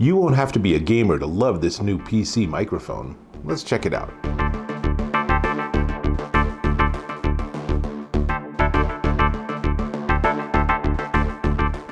You won't have to be a gamer to love this new PC microphone. Let's check it out.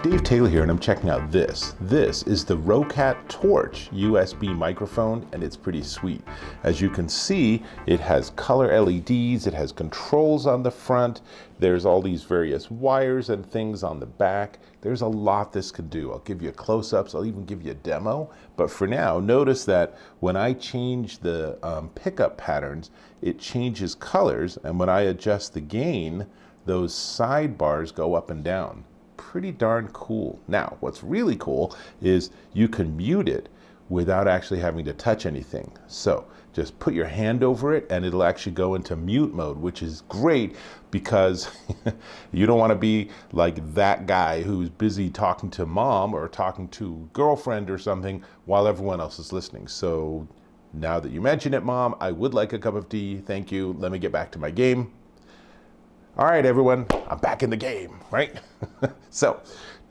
Dave Taylor here, and I'm checking out this. This is the Roccat Torch USB microphone, and it's pretty sweet. As you can see, it has color LEDs, it has controls on the front, there's all these various wires and things on the back. There's a lot this can do. I'll give you close-ups, I'll even give you a demo, but for now, notice that when I change the pickup patterns, it changes colors, and when I adjust the gain, those sidebars go up and down. Pretty darn cool. Now, what's really cool is you can mute it without actually having to touch anything. So just put your hand over it and it'll actually go into mute mode, which is great because you don't want to be like that guy who's busy talking to mom or talking to girlfriend or something while everyone else is listening. So now that you mention it, Mom, I would like a cup of tea. Thank you. Let me get back to my game. All right, everyone, I'm back in the game, right? So,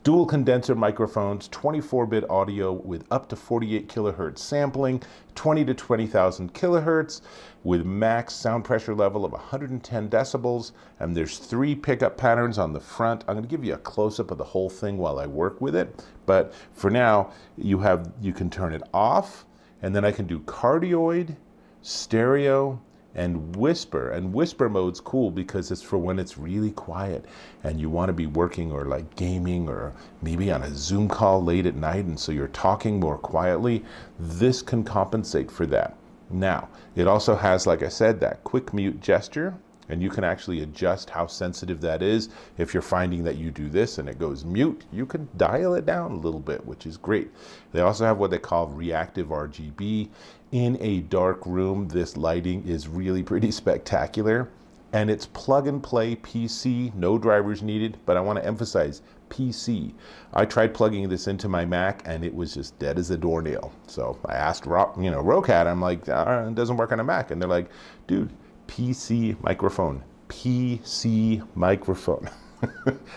dual condenser microphones, 24-bit audio with up to 48 kilohertz sampling, 20 to 20,000 kilohertz, with max sound pressure level of 110 decibels, and there's 3 pickup patterns on the front. I'm going to give you a close-up of the whole thing while I work with it, but for now, you can turn it off, and then I can do cardioid, stereo, and whisper mode's cool because it's for when it's really quiet and you want to be working or like gaming or maybe on a Zoom call late at night, and so you're talking more quietly. This can compensate for that. Now, it also has, like I said, that quick mute gesture, and you can actually adjust how sensitive that is. If you're finding that you do this and it goes mute, you can dial it down a little bit, which is great. They also have what they call reactive RGB. In a dark room, this lighting is really pretty spectacular. And it's plug and play PC, no drivers needed, but I want to emphasize PC. I tried plugging this into my Mac and it was just dead as a doornail. So I asked Roccat, I'm like, it doesn't work on a Mac. And they're like, dude, PC microphone, PC microphone.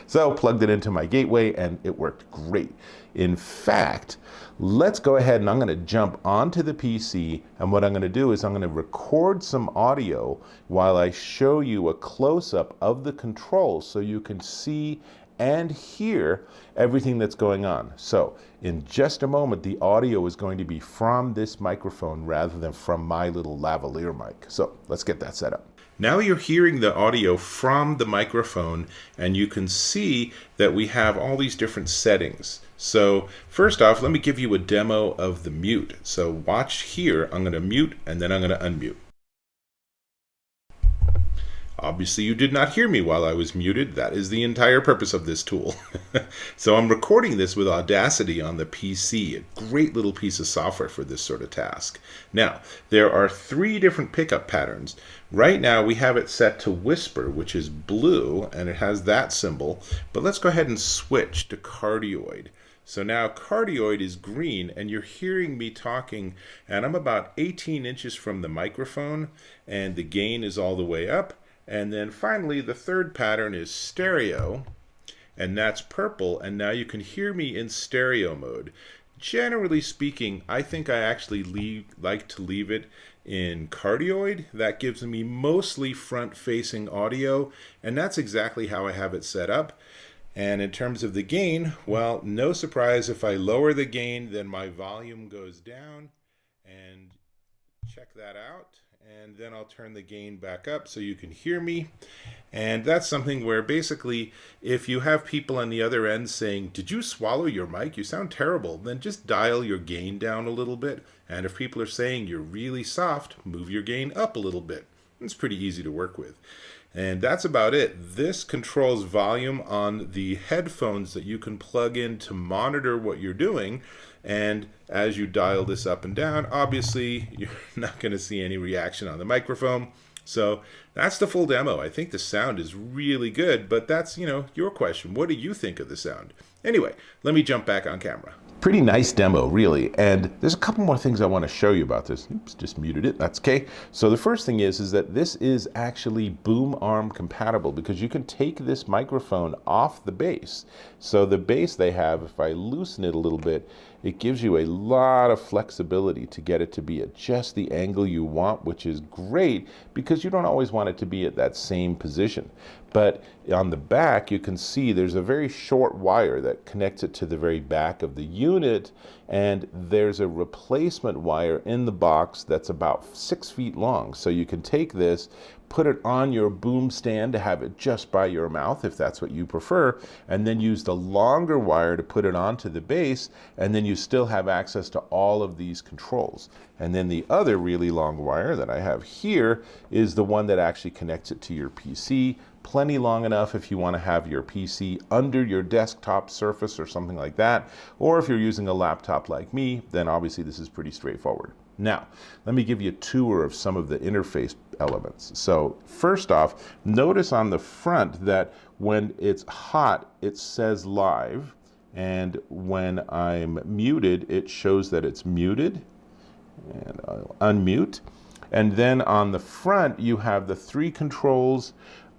So plugged it into my gateway and it worked great. In fact, let's go ahead and I'm going to jump onto the PC, and what I'm going to do is I'm going to record some audio while I show you a close-up of the controls so you can see and hear everything that's going on. So in just a moment, the audio is going to be from this microphone rather than from my little lavalier mic. So let's get that set up. Now you're hearing the audio from the microphone, and you can see that we have all these different settings. So first off, let me give you a demo of the mute. So watch here, I'm going to mute and then I'm going to unmute. Obviously, you did not hear me while I was muted. That is the entire purpose of this tool. So I'm recording this with Audacity on the PC, a great little piece of software for this sort of task. Now, there are 3 different pickup patterns. Right now, we have it set to whisper, which is blue, and it has that symbol. But let's go ahead and switch to cardioid. So now cardioid is green, and you're hearing me talking, and I'm about 18 inches from the microphone, and the gain is all the way up. And then finally, the third pattern is stereo, and that's purple, and now you can hear me in stereo mode. Generally speaking, I think I actually like to leave it in cardioid. That gives me mostly front-facing audio, and that's exactly how I have it set up. And in terms of the gain, well, no surprise, if I lower the gain, then my volume goes down, and check that out. And then I'll turn the gain back up so you can hear me. And that's something where basically if you have people on the other end saying, did you swallow your mic? You sound terrible. Then just dial your gain down a little bit. And if people are saying you're really soft, move your gain up a little bit. It's pretty easy to work with. And that's about it. This controls volume on the headphones that you can plug in to monitor what you're doing. And as you dial this up and down, obviously you're not going to see any reaction on the microphone. So that's the full demo. I think the sound is really good, but that's, your question. What do you think of the sound? Anyway, let me jump back on camera. Pretty nice demo, really. And there's a couple more things I want to show you about this. Oops, just muted it. That's okay. So the first thing is that this is actually boom arm compatible because you can take this microphone off the base. So the base they have, if I loosen it a little bit, it gives you a lot of flexibility to get it to be at just the angle you want, which is great because you don't always want it to be at that same position. But on the back, you can see there's a very short wire that connects it to the very back of the unit, and there's a replacement wire in the box that's about 6 feet long. So you can take this, put it on your boom stand to have it just by your mouth if that's what you prefer, and then use the longer wire to put it onto the base, and then you still have access to all of these controls. And then the other really long wire that I have here is the one that actually connects it to your PC. Plenty long enough if you want to have your PC under your desktop surface or something like that, or if you're using a laptop like me, then obviously this is pretty straightforward. Now, let me give you a tour of some of the interface elements. So first off, notice on the front that when it's hot, it says live, and when I'm muted, it shows that it's muted, and I'll unmute. And then on the front, you have the 3 controls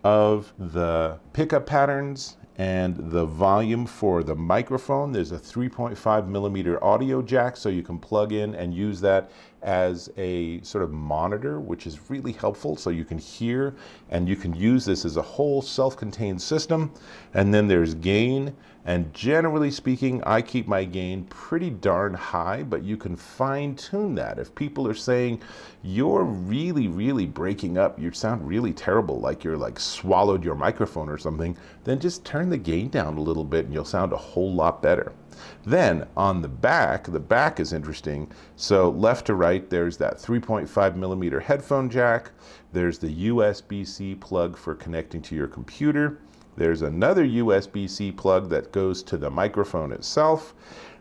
of the pickup patterns and the volume for the microphone. There's a 3.5 millimeter audio jack, so you can plug in and use that as a sort of monitor, which is really helpful, so you can hear, and you can use this as a whole self-contained system. And then there's gain, and generally speaking, I keep my gain pretty darn high, but you can fine-tune that. If people are saying you're really breaking up, you sound really terrible, like you're like swallowed your microphone or something, then just turn the gain down a little bit and you'll sound a whole lot better. Then on the back is interesting. So left to right, there's that 3.5 millimeter headphone jack. There's the USB-C plug for connecting to your computer. There's another USB-C plug that goes to the microphone itself.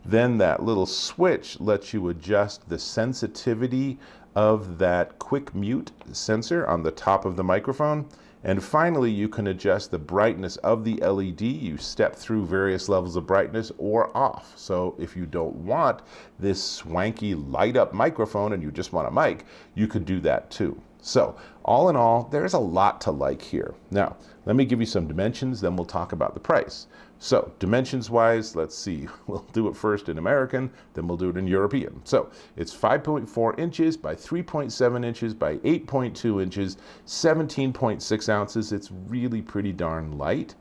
Then that little switch lets you adjust the sensitivity of that quick mute sensor on the top of the microphone. And finally, you can adjust the brightness of the LED. You step through various levels of brightness or off. So if you don't want this swanky light up microphone and you just want a mic, you could do that too. So all in all, there's a lot to like here. Now, let me give you some dimensions, then we'll talk about the price. So dimensions wise, let's see, we'll do it first in American, then we'll do it in European. So it's 5.4 inches by 3.7 inches by 8.2 inches, 17.6 ounces. It's really pretty darn light.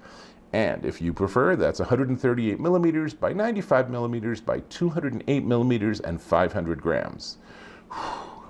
And if you prefer, that's 138 millimeters by 95 millimeters by 208 millimeters and 500 grams.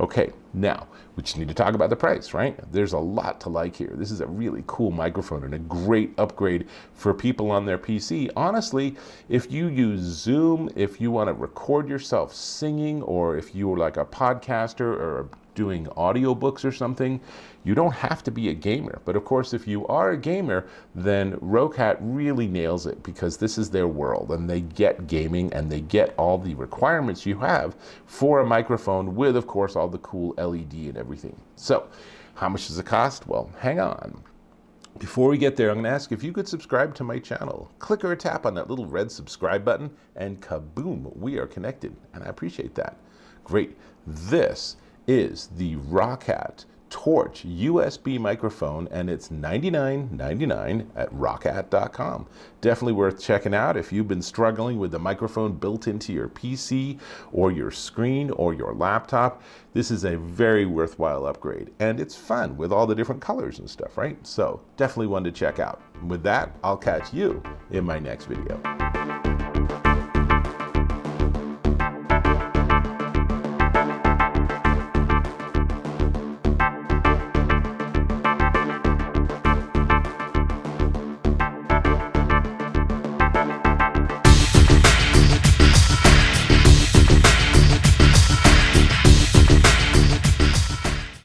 Okay, now we just need to talk about the price, right? There's a lot to like here. This is a really cool microphone and a great upgrade for people on their PC. Honestly, if you use Zoom, if you want to record yourself singing, or if you're like a podcaster or doing audiobooks or something, you don't have to be a gamer. But of course, if you are a gamer, then Roccat really nails it because this is their world and they get gaming and they get all the requirements you have for a microphone with, of course, all the cool LED and everything. So how much does it cost? Well, hang on. Before we get there, I'm going to ask if you could subscribe to my channel. Click or tap on that little red subscribe button and kaboom, we are connected. And I appreciate that. Great. This is the Roccat Torch USB microphone, and it's $99.99 at roccat.com. Definitely worth checking out if you've been struggling with the microphone built into your PC or your screen or your laptop. This is a very worthwhile upgrade, and it's fun with all the different colors and stuff, right? So definitely one to check out. With that, I'll catch you in my next video.